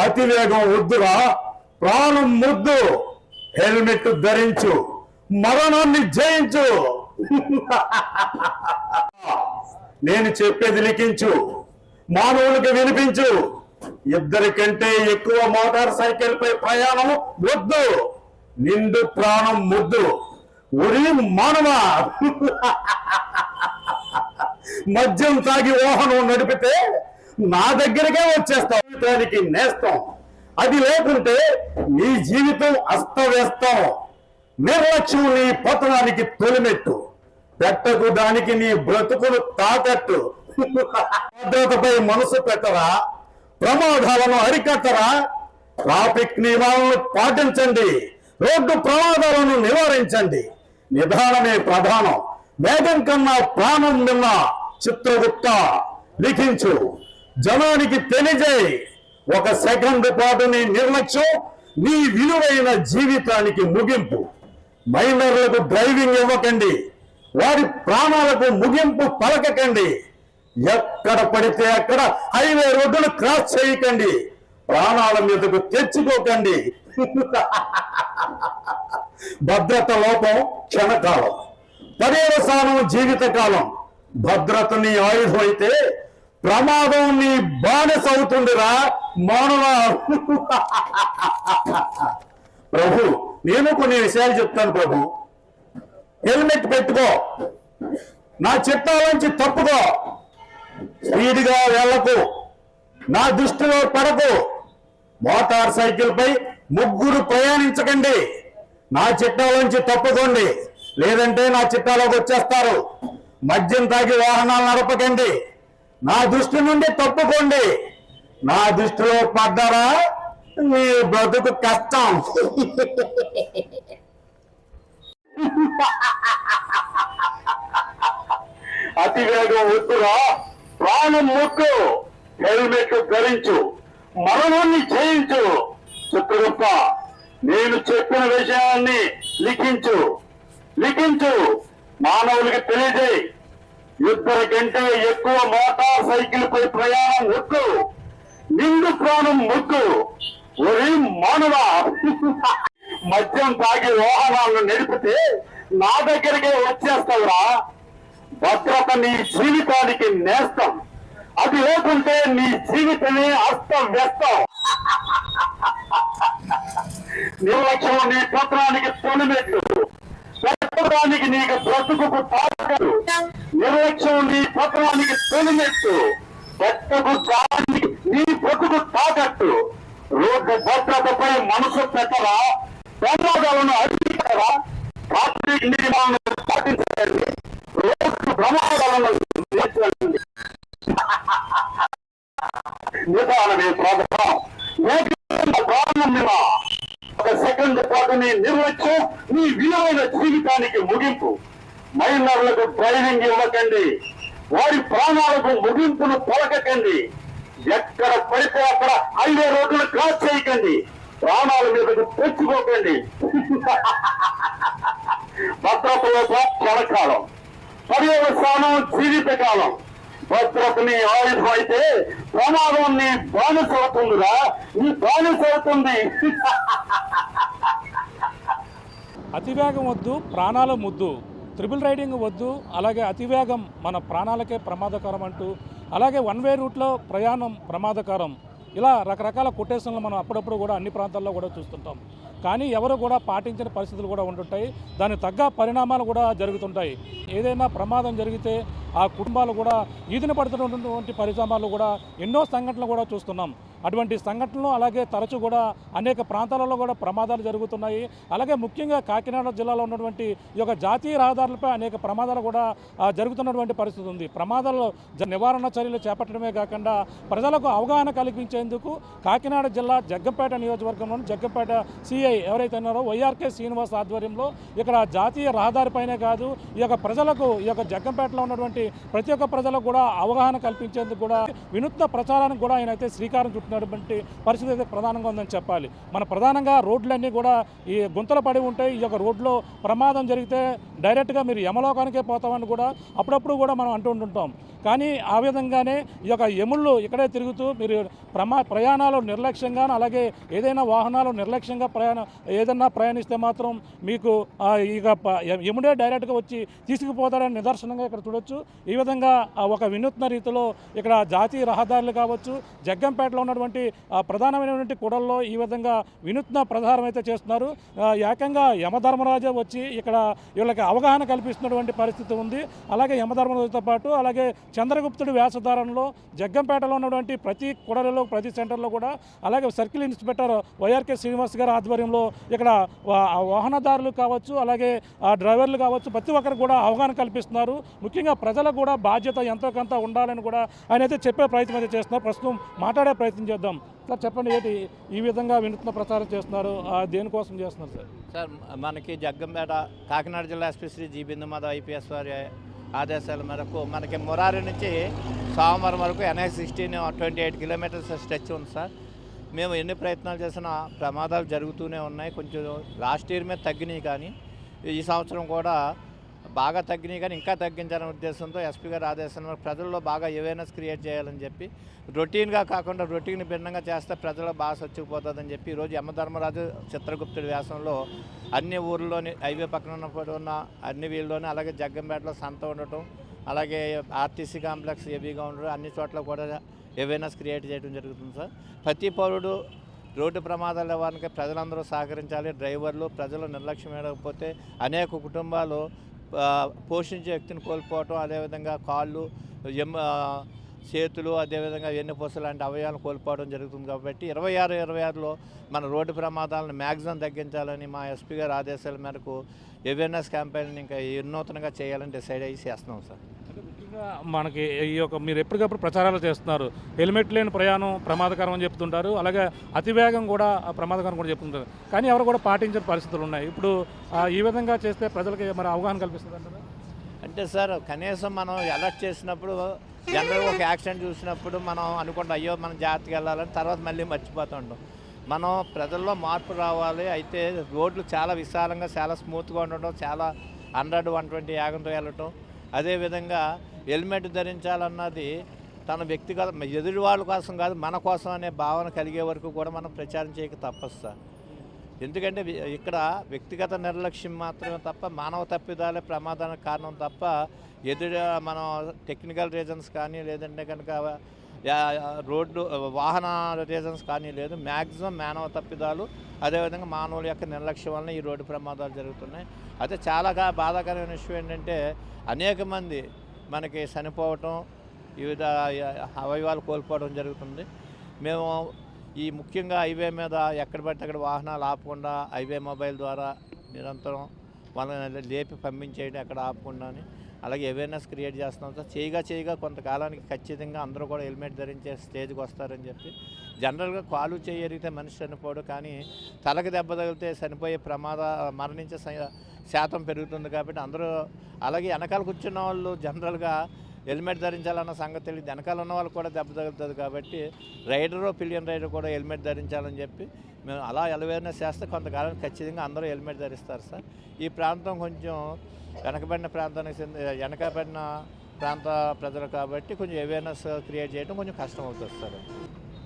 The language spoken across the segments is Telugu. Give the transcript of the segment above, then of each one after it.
అతివేగం వద్దురా, ప్రాణం ముద్దు. హెల్మెట్ ధరించు, మరణాన్ని జయించు. నేను చెప్పేది లిఖించు, మానవులకు వినిపించు. ఇద్దరికంటే ఎక్కువ మోటార్ సైకిల్ పై ప్రయాణం వద్దు. నిండు ప్రాణం ముద్దు. ఉరి మానవా, మద్యం తాగి వాహనం నడిపితే నా దగ్గరికే వచ్చేస్తాం. దానికి నేస్తాం. అది లేకుంటే నీ జీవితం అస్తవ్యస్తం. నిర్లక్ష్యం నీ పతనానికి తొలిమెట్టు. పెట్టకు దానికి నీ బ్రతుకును తాకట్టు. భద్రతపై మనసు పెట్టరా, ప్రమాదాలను అరికట్టరా. ట్రాఫిక్ నియమాలను పాటించండి, రోడ్డు ప్రమాదాలను నివారించండి. నిదానమే ప్రధానం, వేగం కన్నా ప్రాణం నిన్న. చిత్రగుప్త లిఖించు, జనానికి తెలియజేయి. ఒక సెకండ్ పాటు నీ నిర్లక్ష్యం నీ విలువైన జీవితానికి ముగింపు. మైనర్లకు డ్రైవింగ్ ఇవ్వకండి, వారి ప్రాణాలకు ముగింపు పలకకండి. ఎక్కడ పడితే అక్కడ హైవే రోడ్డును క్రాస్ చేయకండి. ప్రాణాల మీదకు తెచ్చుకోకండి. భద్రత లోపం క్షణకాలం, పర్యవసానం జీవితకాలం. భద్రత నీ ఆయుధం అయితే ప్రమాదం నీ బానిస అవుతుందిరా మానవా. ప్రభు, నేను కొన్ని విషయాలు చెప్తాను ప్రభు. హెల్మెట్ పెట్టుకో, నా చట్టాలోంచి తప్పుకో, స్పీడ్గా వెళ్ళకు, నా దృష్టిలో పడకు. మోటార్ సైకిల్ పై ముగ్గురు ప్రయాణించకండి, నా చిట్టాలోంచి తప్పుకోండి, లేదంటే నా చిట్టాలోకి వచ్చేస్తారు. మద్యం తాగి వాహనాలు నడపకండి, నా దృష్టి నుండి తప్పుకోండి. నా దృష్టిలో పడ్డారా మీ బ్రతుకు కష్టం. అతివేగం వద్దురా, ప్రాణం ముక్కు. హెల్మెట్ ధరించు, మరణాన్ని జయించు. చిత్రగుప్త, నేను చెప్పిన విషయాన్ని లిఖించు, లిఖించు. మానవులకి తెలియజేయి. ఇద్దరి కంటే ఎక్కువ మోటార్ సైకిల్ పై ప్రయాణం వద్దు. నిండు ప్రాణం ముద్దు. ఒరి మానవా, మద్యం తాగి వాహనాలను నడిపితే నా దగ్గరికే వచ్చేస్తావురా. భద్రత నీ జీవితానికి నేస్తం. అది లేకుంటే నీ జీవితమే అస్తవ్యస్తం. నిర్లక్ష్యం నీ పత్రానికి తొలిమెట్టు. పెట్టడానికి నీకు బ్రతుకు తాకట్టు. నిర్లక్ష్యం నీ పత్రానికి తొలిమెట్టు. పెట్టకు దానికి నీ బ్రతుకు తాకట్టు. రోడ్డు భద్రతపై మనసు పెట్టరా, ప్రమాదాలను అరికట్టరా. ట్రాఫిక్ నియమాలను పాటించండి, రోడ్డు ప్రమాదాలను నేర్చండి. నిదానమే ప్రధానం, ప్రాణం మీద. ఒక సెకండ్ పాటు నీ నిర్లక్ష్యం నీ విలువైన జీవితానికి ముగింపు. మైనర్లకు డ్రైవింగ్ ఇవ్వకండి, వారి ప్రాణాలకు ముగింపును పలకకండి. ఎక్కడ పడితే అక్కడ హైవే రోడ్డును క్రాస్ చేయకండి. ప్రాణాల మీదకు తెచ్చుకోకండి. భద్రతలో క్షణకాలం, పర్యవసానం జీవితకాలం. భద్రతని ఆయుధం అయితే ప్రమాదం నీ బానిస అవుతుందిరా, నీ బానిస అవుతుంది. అతివేగం వద్దు, ప్రాణాల ముద్దు. ట్రిపుల్ రైడింగ్ వద్దు, అలాగే అతివేగం మన ప్రాణాలకే ప్రమాదకరం అంటూ, అలాగే వన్ వే రూట్లో ప్రయాణం ప్రమాదకరం. ఇలా రకరకాల కొటేషన్లు మనం అప్పుడప్పుడు కూడా అన్ని ప్రాంతాల్లో కూడా చూస్తుంటాం. కానీ ఎవరు కూడా పాటించిన పరిస్థితులు కూడా ఉంటుంటాయి, దానికి తగ్గ పరిణామాలు కూడా జరుగుతుంటాయి. ఏదైనా ప్రమాదం జరిగితే ఆ కుటుంబాలు కూడా ఈదిన పడుతున్నటువంటి పరిణామాలు కూడా ఎన్నో సంఘటనలు కూడా చూస్తున్నాం. అటువంటి సంఘటనలు అలాగే తరచూ కూడా అనేక ప్రాంతాలలో కూడా ప్రమాదాలు జరుగుతున్నాయి. అలాగే ముఖ్యంగా కాకినాడ జిల్లాలో ఉన్నటువంటి ఈ యొక్క జాతీయ రహదారులపై అనేక ప్రమాదాలు కూడా జరుగుతున్నటువంటి పరిస్థితి ఉంది. ప్రమాదాల నివారణ చర్యలు చేపట్టడమే కాకుండా ప్రజలకు అవగాహన కల్పించేందుకు కాకినాడ జిల్లా జగ్గంపేట నియోజకవర్గంలోని జగ్గంపేట సిఐ ఎవరైతే ఉన్నారో వైఆర్కే శ్రీనివాస్ ఆధ్వర్యంలో ఇక్కడ జాతీయ రహదారిపైనే కాదు ఈ యొక్క ప్రజలకు ఈ యొక్క జగ్గంపేటలో ఉన్నటువంటి ప్రతి ఒక్క ప్రజలకు కూడా అవగాహన కల్పించేందుకు కూడా వినూత్న ప్రచారానికి కూడా ఆయన అయితే శ్రీకారం చుట్టినారు. చేసినటువంటి పరిస్థితి అయితే ప్రధానంగా ఉందని చెప్పాలి. మన ప్రధానంగా రోడ్లన్నీ కూడా ఈ గుంతలు పడి ఉంటాయి. ఈ యొక్క రోడ్లో ప్రమాదం జరిగితే డైరెక్ట్గా మీరు యమలోకానికే పోతామని కూడా అప్పుడప్పుడు కూడా మనం అంటుంటాం. కానీ ఆ విధంగానే ఈ యొక్క యముళ్ళు ఇక్కడే తిరుగుతూ మీరు ప్రయాణాలు నిర్లక్ష్యంగా, అలాగే ఏదైనా వాహనాలు నిర్లక్ష్యంగా ఏదైనా ప్రయాణిస్తే మాత్రం మీకు ఇక యముడే డైరెక్ట్గా వచ్చి తీసుకుపోతాడని నిదర్శనంగా ఇక్కడ చూడొచ్చు. ఈ విధంగా ఒక వినూత్న రీతిలో ఇక్కడ జాతీయ రహదారులు కావచ్చు, జగ్గంపేటలో ఉన్నటువంటి ప్రధానమైనటువంటి కూడల్లో ఈ విధంగా వినూత్న ప్రచారం అయితే చేస్తున్నారు. ఏకంగా యమధర్మరాజు వచ్చి ఇక్కడ వీళ్ళకి అవగాహన కల్పిస్తున్నటువంటి పరిస్థితి ఉంది. అలాగే యమధర్మరాజుతో పాటు అలాగే చంద్రగుప్తుడి వేషధారణలో జగ్గంపేటలో ఉన్నటువంటి ప్రతి కూడలిలో ప్రతి సెంటర్లో కూడా, అలాగే సర్కిల్ ఇన్స్పెక్టర్ వైఆర్కే శ్రీనివాస్ గారి ఆధ్వర్యంలో ఇక్కడ వాహనదారులు కావచ్చు, అలాగే డ్రైవర్లు కావచ్చు, ప్రతి ఒక్కరికి కూడా అవగాహన కల్పిస్తున్నారు. ముఖ్యంగా ప్రజలకు కూడా బాధ్యత ఎంతో కొంత ఉండాలని కూడా ఆయన అయితే చెప్పే ప్రయత్నం అయితే చేస్తున్నారు. ప్రస్తుతం మాట్లాడే ప్రయత్నం చేద్దాం. సార్ చెప్పండి, ఏంటి ఈ విధంగా వినూత్న ప్రచారం చేస్తున్నారు, దేనికోసం చేస్తున్నారు సార్? సార్ మనకి జగ్గంపేట కాకినాడ జిల్లా SP Shri G Bindumadhav IPS వారి ఆదేశాల మేరకు మనకి మురారి నుంచి సోమవారం వరకు NH-16 28 కిలోమీటర్స్ స్ట్రెచ్ ఉంది సార్. మేము ఎన్ని ప్రయత్నాలు చేసినా ప్రమాదాలు జరుగుతూనే ఉన్నాయి. కొంచెం లాస్ట్ ఇయర్ మీద తగ్గినాయి, కానీ ఈ సంవత్సరం కూడా బాగా తగ్గినాయి, కానీ ఇంకా తగ్గించాలనే ఉద్దేశంతో ఎస్పీ గారి ఆదేశంలో ప్రజల్లో బాగా అవేర్నెస్ క్రియేట్ చేయాలని చెప్పి, రొటీన్గా కాకుండా రొటీన్ భిన్నంగా చేస్తే ప్రజలు బాగా సచ్చిపోతుందని చెప్పి ఈరోజు యమధర్మరాజు చిత్రగుప్తుడి వ్యాసంలో అన్ని ఊర్లోని హైవే పక్కన ఉన్న అన్ని వీళ్ళలోని, అలాగే జగ్గంపేటలో సంత ఉండటం, అలాగే ఆర్టీసీ కాంప్లెక్స్ హెవీగా ఉండడం, అన్ని చోట్ల కూడా అవేర్నెస్ క్రియేట్ చేయడం జరుగుతుంది సార్. ప్రతి పౌరుడు రోడ్డు ప్రమాదాల నివారణకి ప్రజలందరూ సహకరించాలి. డ్రైవర్లు ప్రజలు నిర్లక్ష్యం వేయకపోతే అనేక కుటుంబాలు పోషించే వ్యక్తిని కోల్పోవటం, అదేవిధంగా కాళ్ళు, చేతులు, అదేవిధంగా వెన్నుపూస లాంటి అవయవాలను కోల్పోవడం జరుగుతుంది. కాబట్టి 26లో మన రోడ్డు ప్రమాదాలను మ్యాక్సిమం తగ్గించాలని మా ఎస్పీ గారి ఆదేశాల మేరకు అవేర్నెస్ క్యాంపెయిన్ ఇంకా వినూత్నంగా చేయాలని డిసైడ్ అయ్యి చేస్తున్నాం సార్. ముఖ్యంగా మనకి ఈ యొక్క మీరు ఎప్పటికప్పుడు ప్రచారాలు చేస్తున్నారు. హెల్మెట్ లేని ప్రయాణం ప్రమాదకరం అని చెప్తుంటారు, అలాగే అతివేగం కూడా ప్రమాదకరం కూడా చెప్తుంటారు, కానీ ఎవరు కూడా పాటించే పరిస్థితులు ఉన్నాయి. ఇప్పుడు ఈ విధంగా చేస్తే ప్రజలకి మరి అవగాహన కల్పిస్తుంది అంటారా? అంటే సార్ కనీసం మనం అలర్ట్ చేసినప్పుడు జనరల్గా ఒక యాక్సిడెంట్ చూసినప్పుడు మనం అనుకుంటాం అయ్యో మనం జాగ్రత్తగా వెళ్ళాలని, తర్వాత మళ్ళీ మర్చిపోతుంటాం. మనం ప్రజల్లో మార్పు రావాలి. అయితే రోడ్లు చాలా విశాలంగా చాలా స్మూత్గా ఉండటం, చాలా 100, 120 వేగంతో వెళ్ళటం, అదేవిధంగా హెల్మెట్ ధరించాలన్నది తన వ్యక్తిగత ఎదుటి వాళ్ళ కోసం కాదు మన కోసం అనే భావన కలిగే వరకు కూడా మనం ప్రచారం చేయక తప్పదు సార్. ఎందుకంటే ఇక్కడ వ్యక్తిగత నిర్లక్ష్యం మాత్రమే తప్ప మానవ తప్పిదాలే ప్రమాదానికి కారణం తప్ప ఎదురు మనం టెక్నికల్ రీజన్స్ కానీ లేదంటే కనుక రోడ్డు వాహన రీజన్స్ కానీ లేదు. మ్యాక్సిమం మానవ తప్పిదాలు, అదేవిధంగా మానవుల యొక్క నిర్లక్ష్యం వలన ఈ రోడ్డు ప్రమాదాలు జరుగుతున్నాయి. అయితే చాలా బాధాకరమైన విషయం ఏంటంటే అనేక మంది మనకి చనిపోవటం, వివిధ అవయవాలు కోల్పోవడం జరుగుతుంది. మేము ఈ ముఖ్యంగా హైవే మీద ఎక్కడ పడితే అక్కడ వాహనాలు ఆపకుండా హైవే మొబైల్ ద్వారా నిరంతరం వాళ్ళని లేపి పంపించేయడం ఎక్కడ ఆపకుండా, అలాగే అవేర్నెస్ క్రియేట్ చేస్తున్నాం సార్. చేయగా కొంతకాలానికి ఖచ్చితంగా అందరూ కూడా హెల్మెట్ ధరించే స్టేజ్కి వస్తారని చెప్పి. జనరల్గా కాలు చేయరిగితే మనిషి చనిపోడు, కానీ తలకి దెబ్బ తగిలితే చనిపోయే మరణించే శాతం పెరుగుతుంది. కాబట్టి అందరూ, అలాగే వెనకాల కూర్చున్న వాళ్ళు జనరల్గా హెల్మెట్ ధరించాలన్న సంగతి తెలియదు, వెనకాల ఉన్న వాళ్ళు కూడా దెబ్బ తగులుతుంది. కాబట్టి పిలియన్ రైడర్ కూడా హెల్మెట్ ధరించాలని చెప్పి మేము అలా అవేర్నెస్ చేస్తే కొంతకాలం ఖచ్చితంగా అందరూ హెల్మెట్ ధరిస్తారు సార్. ఈ ప్రాంతం కొంచెం వెనకబడిన ప్రాంత ప్రజలు కాబట్టి కొంచెం అవేర్నెస్ క్రియేట్ చేయడం కొంచెం కష్టం అవుతుంది సార్.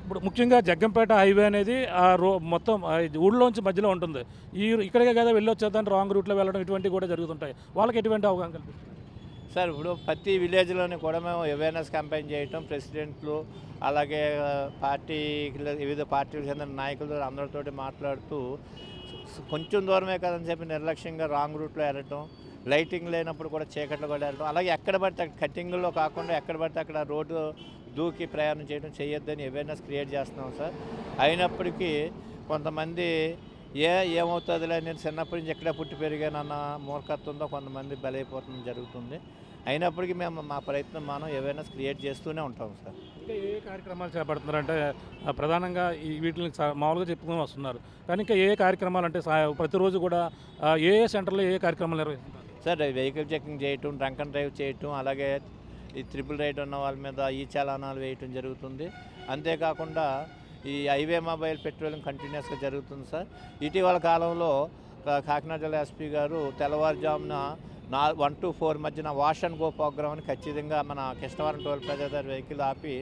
ఇప్పుడు ముఖ్యంగా జగ్గంపేట హైవే అనేది మొత్తం ఊళ్ళోంచి మధ్యలో ఉంటుంది. ఇక్కడికే కదా వెళ్ళొచ్చేద్దాం, రాంగ్ రూట్లో వెళ్ళడం ఇటువంటివి కూడా జరుగుతుంటాయి. వాళ్ళకి ఎటువంటి అవగాహన కల్పిస్తుంది సార్? ఇప్పుడు ప్రతి విలేజ్లోని కూడా మేము అవేర్నెస్ క్యాంపెయిన్ చేయటం, ప్రెసిడెంట్లు అలాగే వివిధ పార్టీలకు చెందిన నాయకులు అందరితోటి మాట్లాడుతూ కొంచెం దూరమే కదని చెప్పి నిర్లక్ష్యంగా రాంగ్ రూట్లో వెళ్ళటం, లైటింగ్ లేనప్పుడు కూడా చీకట్లో కూడా వెళ్ళటం, అలాగే ఎక్కడ పడితే కట్టింగ్లో కాకుండా ఎక్కడ పడితే అక్కడ రోడ్డు దూకి ప్రయాణం చేయడం చేయొద్దని అవేర్నెస్ క్రియేట్ చేస్తున్నాం సార్. అయినప్పటికీ కొంతమంది ఏమవుతుందిలే, నేను చిన్నప్పటి నుంచి ఎక్కడ పుట్టి పెరిగానన్న మూర్ఖత్వంతో కొంతమంది బలైపోవడం జరుగుతుంది. అయినప్పటికీ మేము మా ప్రయత్నం మనం అవేర్నెస్ క్రియేట్ చేస్తూనే ఉంటాం సార్. ఇంకా ఏ కార్యక్రమాలు చేపడుతున్నారంటే ప్రధానంగా వీటిని మామూలుగా చెప్పుకొని వస్తున్నారు, కానీ ఇంకా ఏ కార్యక్రమాలు అంటే ప్రతిరోజు కూడా ఏ సెంటర్లో ఏ కార్యక్రమాలు నిర్వహిస్తున్నారు సార్? వెహికల్ చెకింగ్ చేయటం, డ్రంక్ అండ్ డ్రైవ్ చేయటం, అలాగే ఈ ట్రిపుల్ రైడ్ ఉన్న వాళ్ళ మీద ఈ చలానాలు వేయటం జరుగుతుంది. అంతేకాకుండా ఈ హైవే మొబైల్ పెట్రోలింగ్ కంటిన్యూస్గా జరుగుతుంది సార్. ఇటీవల కాలంలో కాకినాడ జిల్లా ఎస్పీ గారు తెల్లవారుజామున 1 to 4 మధ్యన వాష్ అండ్ గో ప్రోగ్రామ్ అని ఖచ్చితంగా మన కృష్ణవరం టోల్ ప్లాజా దగ్గర వెహికల్ ఆపి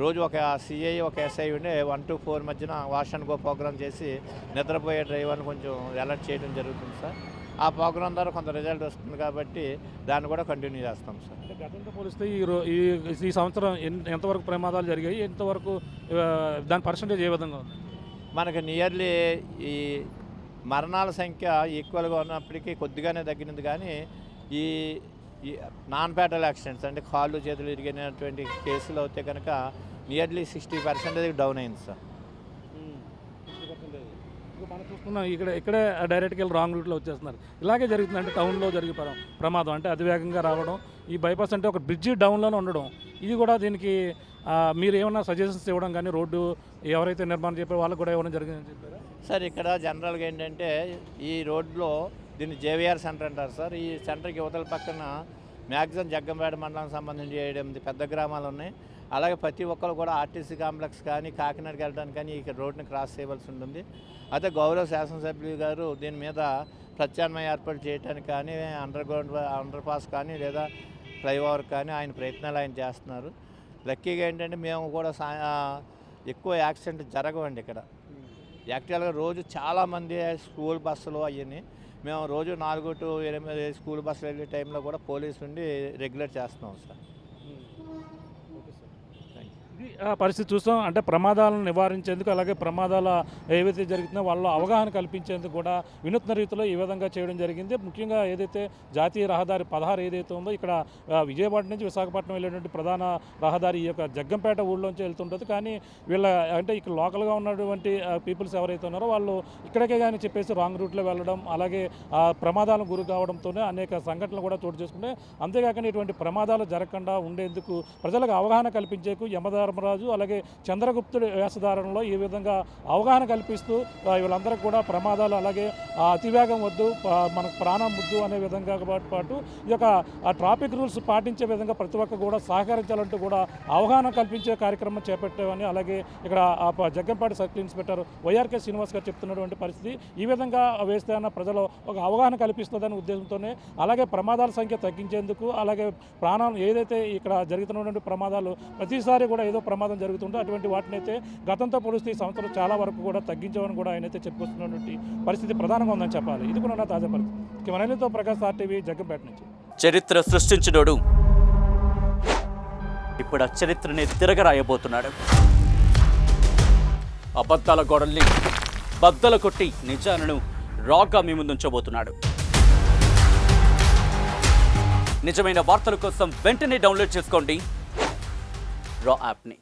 రోజు ఒక సిఐ ఒక ఎస్ఐ ఉండే 1 to 4 మధ్యన వాష్ అండ్ గో ప్రోగ్రామ్ చేసి నిద్రపోయే డ్రైవర్ని కొంచెం అలర్ట్ చేయడం జరుగుతుంది సార్. ఆ ప్రోగ్రాం ద్వారా కొంత రిజల్ట్ వస్తుంది కాబట్టి దాన్ని కూడా కంటిన్యూ చేస్తాం సార్. అంటే గతంతో పోలిస్తే ఈ సంవత్సరం ఎంతవరకు ప్రమాదాలు జరిగాయి, ఎంతవరకు దాని పర్సంటేజ్ ఏ విధంగా ఉంది? మనకి నియర్లీ ఈ మరణాల సంఖ్య ఈక్వల్గా ఉన్నప్పటికీ కొద్దిగానే తగ్గినది, కానీ ఈ నాన్ ఫ్యాటల్ యాక్సిడెంట్స్ అంటే కాళ్ళు చేతులు ఇరిగినటువంటి కేసులు అయితే కనుక నియర్లీ 60% డౌన్ అయింది సార్. మనం చూస్తున్నాం ఇక్కడే డైరెక్ట్గా వెళ్ళి రాంగ్ రూట్లో వచ్చేస్తున్నారు. ఇలాగే జరుగుతుంది. అంటే టౌన్లో జరిగే ప్రమాదం అంటే అతివేగంగా రావడం, ఈ బైపాస్ అంటే ఒక బ్రిడ్జి డౌన్లోనే ఉండడం, ఇది కూడా దీనికి మీరు ఏమన్నా సజెషన్స్ ఇవ్వడం కానీ రోడ్డు ఎవరైతే నిర్మాణం చెప్పారో వాళ్ళకి కూడా ఇవ్వడం జరిగిందని చెప్పారా సార్? ఇక్కడ జనరల్గా ఏంటంటే ఈ రోడ్లో దీన్ని జేవిఆర్ సెంటర్ అంటారు సార్. ఈ సెంటర్కి యువతల పక్కన మ్యాక్సిమం జగ్గంపేట మండలానికి సంబంధించి 7-8 పెద్ద గ్రామాలు ఉన్నాయి. అలాగే ప్రతి ఒక్కరు కూడా ఆర్టీసీ కాంప్లెక్స్ కానీ కాకినాడకి వెళ్ళడానికి కానీ ఈ రోడ్ని క్రాస్ చేయవలసి ఉంటుంది. అయితే గౌరవ శాసనసభ్యులు గారు దీని మీద ప్రత్యామ్నాయ ఏర్పాటు చేయడానికి కానీ అండర్ పాస్ కానీ లేదా ఫ్లైఓవర్ కానీ ఆయన ప్రయత్నాలు ఆయన చేస్తున్నారు. లక్కీగా ఏంటంటే మేము కూడా ఎక్కువ యాక్సిడెంట్ జరగవండి ఇక్కడ. యాక్చువల్గా రోజు చాలామంది స్కూల్ బస్సులు అవన్నీ మేము రోజు 4 to 8 స్కూల్ బస్సులు వెళ్ళే టైంలో కూడా పోలీసు ఉండి రెగ్యులేట్ చేస్తున్నాం సార్. పరిస్థితి చూస్తాం. అంటే ప్రమాదాలను నివారించేందుకు అలాగే ప్రమాదాలు ఏవైతే జరుగుతుందో వాళ్ళలో అవగాహన కల్పించేందుకు కూడా వినూత్న రీతిలో ఈ విధంగా చేయడం జరిగింది. ముఖ్యంగా ఏదైతే జాతీయ రహదారి 16 ఏదైతే ఉందో ఇక్కడ విజయవాడ నుంచి విశాఖపట్నం వెళ్ళేటువంటి ప్రధాన రహదారి ఈ యొక్క జగ్గంపేట ఊళ్ళోంచి వెళ్తుంటుంది. కానీ వీళ్ళ అంటే ఇక్కడ లోకల్గా ఉన్నటువంటి పీపుల్స్ ఎవరైతే ఉన్నారో వాళ్ళు ఇక్కడికే కానీ చెప్పేసి రాంగ్ రూట్లో వెళ్ళడం, అలాగే ప్రమాదాలకు గురి కావడంతోనే అనేక సంఘటనలు కూడా చోటు చేసుకుంటే, అంతేకాకుండా ఇటువంటి ప్రమాదాలు జరగకుండా ఉండేందుకు ప్రజలకు అవగాహన కల్పించేందుకు యమధర్మరాజు అలాగే చంద్రగుప్తుడి వేషధారణలో ఈ విధంగా అవగాహన కల్పిస్తూ వీళ్ళందరికీ కూడా ప్రమాదాలు అలాగే అతివేగం వద్దు, మనకు ప్రాణం ముద్దు అనే విధంగా పాటు ఈ యొక్క ట్రాఫిక్ రూల్స్ పాటించే విధంగా ప్రతి ఒక్కరు కూడా సహకరించాలంటూ కూడా అవగాహన కల్పించే కార్యక్రమం చేపట్టామని అలాగే ఇక్కడ Jaggampeta circle inspector YRK Srinivas గారు చెప్తున్నటువంటి పరిస్థితి. ఈ విధంగా వేస్తే అన్న ప్రజలు ఒక అవగాహన కల్పిస్తుందనే ఉద్దేశంతోనే అలాగే ప్రమాదాల సంఖ్య తగ్గించేందుకు అలాగే ప్రాణాలు ఏదైతే ఇక్కడ జరుగుతున్నటువంటి ప్రమాదాలు ప్రతిసారి కూడా ఏదో ప్రమాదం జరుగుతుందో అటువంటి వాటిని అయితే గతంతో పోలిస్తే ఈ సంవత్సరం చాలా వరకు కూడా తగ్గించామని కూడా ఆయన అయితే చెప్పుకొస్తున్నటువంటి పరిస్థితి ప్రధానంగా ఉందని చెప్పాలి. ఇది కూడా తాజా పరిస్థితి. మనతో ప్రకాశ్ RTV జగ్గంపేట నుంచి. చరిత్ర సృష్టించినోడు ఇప్పుడు ఆ చరిత్రని తిరగరాయబోతున్నాడు. అబద్ధాల గోడల్ని బద్దలు కొట్టి నిజాలను రాగా మీ ముందుంచబోతున్నాడు. నిజమైన వార్తల కోసం వెంటనే డౌన్లోడ్ చేసుకోండి రా యాప్ని.